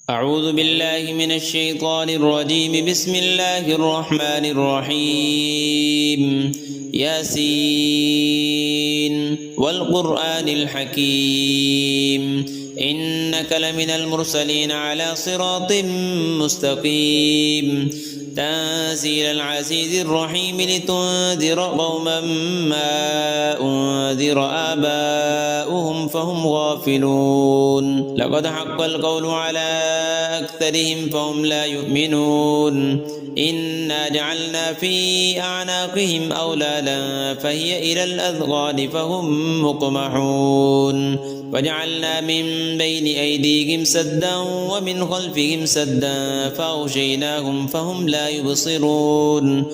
أعوذ بالله من الشيطان الرجيم. بسم الله الرحمن الرحيم. ياسين والقرآن الحكيم إنك لمن المرسلين على صراط مستقيم تنزيل العزيز الرحيم لتنذر قوما ما أنذر آباؤهم فهم غافلون. لقد حق القول على أكثرهم فهم لا يؤمنون. إنا جعلنا في أعناقهم أغلالا فهي إلى الأذقان فهم مقمحون وجعلنا من بين أيديهم سدا ومن خلفهم سدا فأغشيناهم فهم لا يبصرون.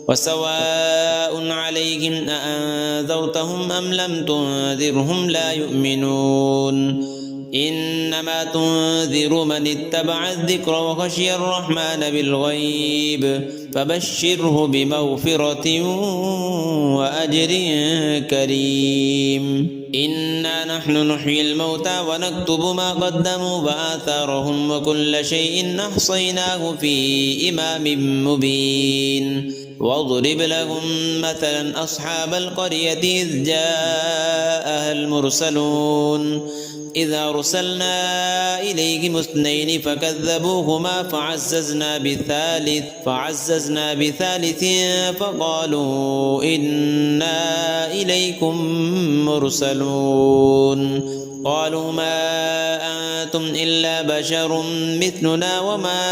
وسواء عليهم أأنذرتهم أم لم تنذرهم لا يؤمنون. إنما تنذر من اتبع الذكر وخشي الرحمن بالغيب فبشره بمغفرة وأجر كريم. إنا نحن نحيي الموتى ونكتب ما قدموا وآثارهم وكل شيء أحصيناه في إمام مبين. واضرب لهم مثلا أصحاب القرية إذ جاءها المرسلون إذ أرسلنا إليهم اثنين فكذبوهما فعززنا بثالث فقالوا إنا إليكم مرسلون. قالوا ما أنتم إلا بشر مثلنا وما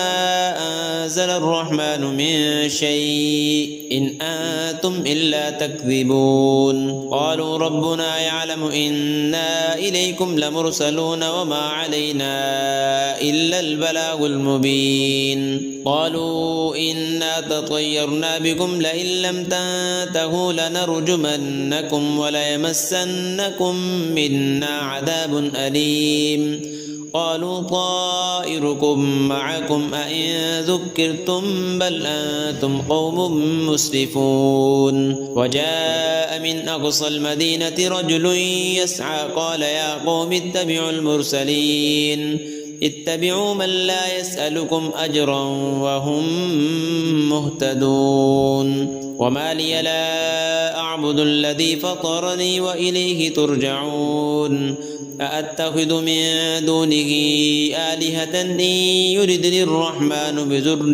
أنزل الرحمن من شيء إن أنتم إلا تكذبون. قالوا ربنا يعلم إنا إليكم لمرسلون وما علينا إلا البلاغ المبين. قالوا إنا تطيرنا بكم لئن لم تنتهوا لنرجمنكم وليمسنكم منا عذاب أليم. قالوا طائركم معكم أئن ذكرتم بل أنتم قوم مسرفون. وجاء من أقصى المدينة رجل يسعى قال يا قوم اتبعوا المرسلين اتبعوا من لا يسألكم أجرا وهم مهتدون. وما لي لا أعبد الذي فطرني وإليه ترجعون. أأتخذ من دونه آلهة إن يردني الرحمن بضر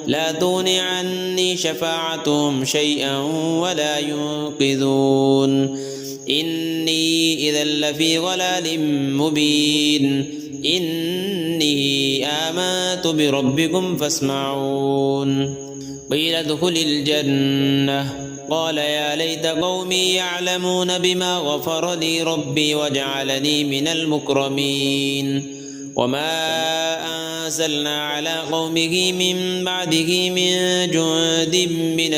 لا تغن عني شفاعتهم شيئا ولا ينقذون. إني إذا لفي ضلال مبين. إني آمنت بربكم فاسمعون. قيل ادخل الجنة قال يا ليت قومي يعلمون بما غفر لي ربي وجعلني من المكرمين. وما أنزلنا على قومه من بعده من جند من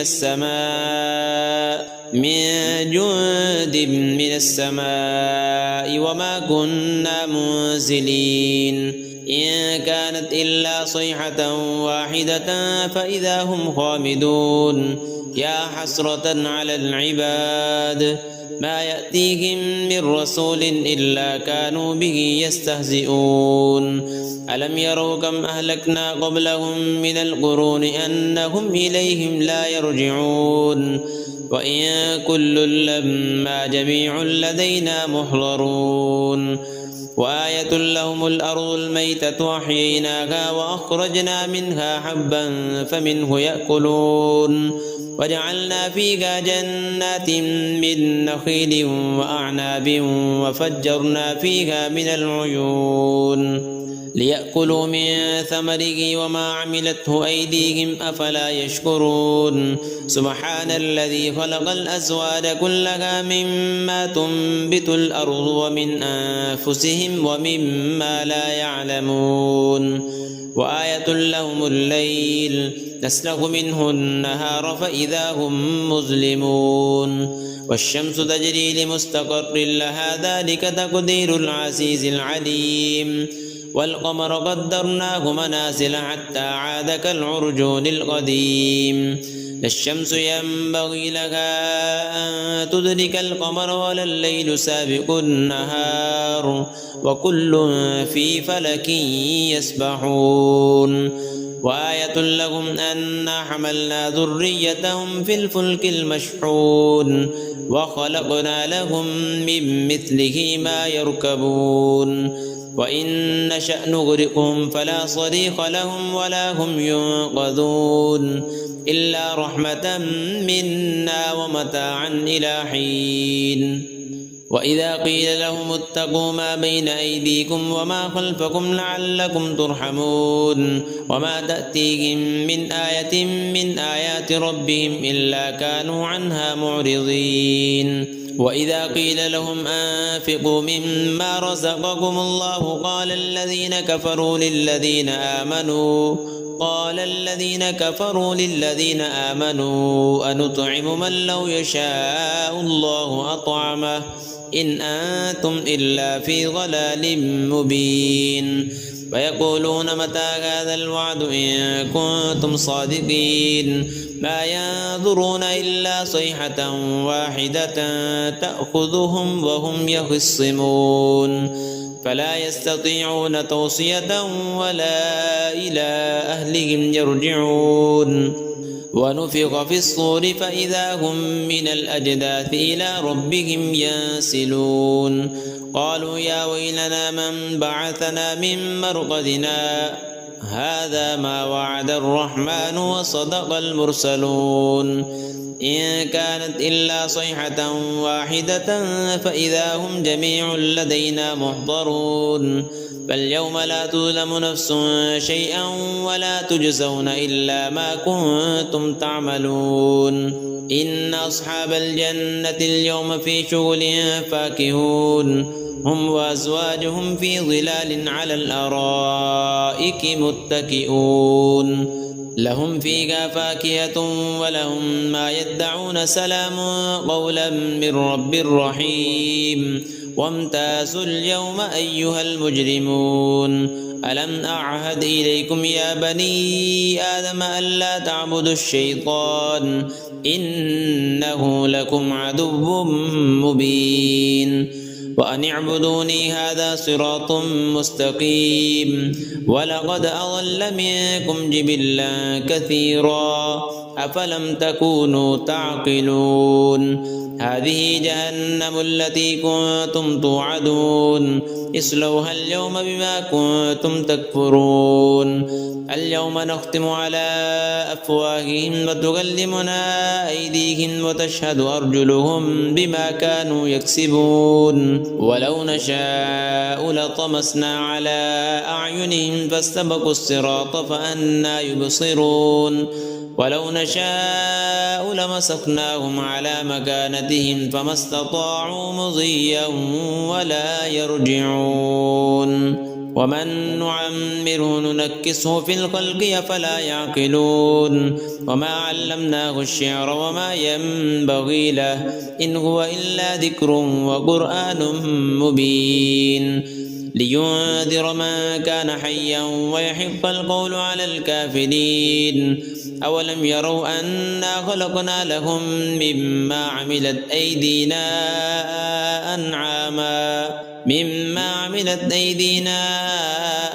السماء وما كنا منزلين. إن كانت إلا صيحة واحدة فإذا هم خامدون. يا حسرة على العباد ما يأتيهم من رسول إلا كانوا به يستهزئون. ألم يروا كم أهلكنا قبلهم من القرون أنهم إليهم لا يرجعون. وإن كل لما جميع لدينا محضرون. وآية لهم الأرض الميتة أحييناها وأخرجنا منها حبا فمنه يأكلون. وجعلنا فيها جنات من نخيل وأعناب وفجرنا فيها من العيون ليأكلوا من ثمره وما عملته أيديهم أفلا يشكرون. سبحان الذي خلق الأزواج كلها مما تنبت الأرض ومن أنفسهم ومما لا يعلمون. وآية لهم الليل نسلخ منه النهار فإذا هم مظلمون. والشمس تجري لمستقر لها ذلك تقدير العزيز العليم. والقمر قدرناه منازل حتى عاد كالعرجون القديم. لا الشمس ينبغي لها أن تدرك القمر ولا الليل سابق النهار وكل في فلك يسبحون وآية لهم أنا حملنا ذريتهم في الفلك المشحون وخلقنا لهم من مثله ما يركبون وإن نشأ نغرقهم فلا صريخ لهم ولا هم ينقذون إلا رحمة منا ومتاعا إلى حين وإذا قيل لهم اتقوا ما بين أيديكم وما خلفكم لعلكم ترحمون وما تأتيهم من آية من آيات ربهم إلا كانوا عنها معرضين وإذا قيل لهم أنفقوا مما رزقكم الله قال الذين كفروا للذين آمنوا أنطعم من لو يشاء الله أطعمه إن أنتم إلا في ضلال مبين ويقولون متى هذا الوعد إن كنتم صادقين ما ينظرون إلا صيحة واحدة تأخذهم وهم يخصمون فلا يستطيعون توصية ولا إلى أهلهم يرجعون ونفخ في الصور فإذا هم من الأجداث إلى ربهم ينسلون قالوا يا ويلنا من بعثنا من مرقدنا هذا ما وعد الرحمن وصدق المرسلون إن كانت إلا صيحة واحدة فإذا هم جميع لدينا محضرون فاليوم لا تظلم نفس شيئا ولا تجزون إلا ما كنتم تعملون إن أصحاب الجنة اليوم في شغل فاكهون هم وأزواجهم في ظلال على الأرائك متكئون لهم فيها فاكهة ولهم ما يدعون سلام قولا من رب رحيم وامتازوا اليوم أيها المجرمون ألم أعهد إليكم يا بني آدم ألا تعبدوا الشيطان إنه لكم عدو مبين وأن اعبدوني هذا صراط مستقيم ولقد أضل منكم جبلا كثيرا أفلم تكونوا تعقلون هذه جهنم التي كنتم توعدون اصلوها اليوم بما كنتم تكفرون اليوم نختم على أفواههم وتكلمنا أيديهم وتشهد أرجلهم بما كانوا يكسبون ولو نشاء لطمسنا على أعينهم فاستبقوا الصراط فأنى يبصرون ولو نشاء لمسخناهم على مكانتهم فما استطاعوا مضيا ولا يرجعون ومن نعمره ننكسه في الخلق أفلا يعقلون وما علمناه الشعر وما ينبغي له إن هو إلا ذكر وقرآن مبين لينذر من كان حيا ويحق القول على الكافرين أولم يروا أنا خلقنا لهم مما عملت أيدينا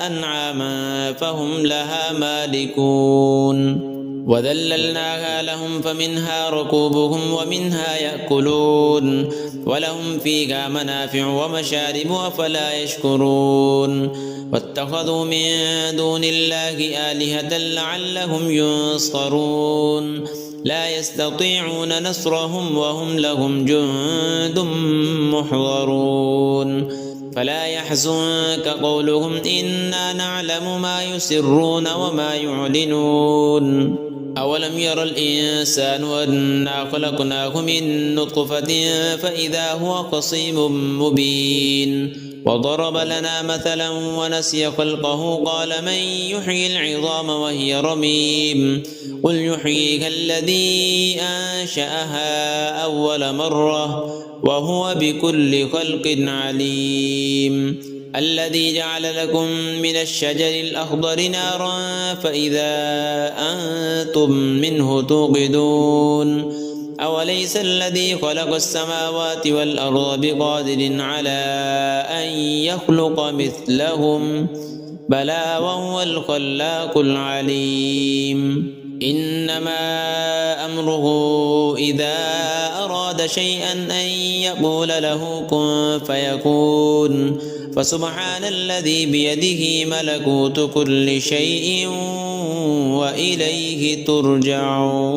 أنعاما فهم لها مالكون وذللناها لهم فمنها ركوبهم ومنها يأكلون ولهم فيها منافع ومشارب أفلا يشكرون واتخذوا من دون الله آلهة لعلهم ينصرون لا يستطيعون نصرهم وهم لهم جند محضرون فلا يحزنك قولهم إنا نعلم ما يسرون وما يعلنون أولم ير الإنسان أنا خلقناه من نطفة فإذا هو خصيم مبين وضرب لنا مثلا ونسي خلقه قال من يحيي العظام وهي رميم قل يحييها الذي أنشأها أول مرة وهو بكل خلق عليم الذي جعل لكم من الشجر الأخضر نارا فإذا أنتم منه توقدون أوليس الذي خلق السماوات والأرض بقادر على أن يخلق مثلهم بلى وهو الخلاق العليم إنما أمره إذا أراد شيئا أن يقول له كن فيكون فسبحان الذي بيده ملكوت كل شيء وإليه ترجعون.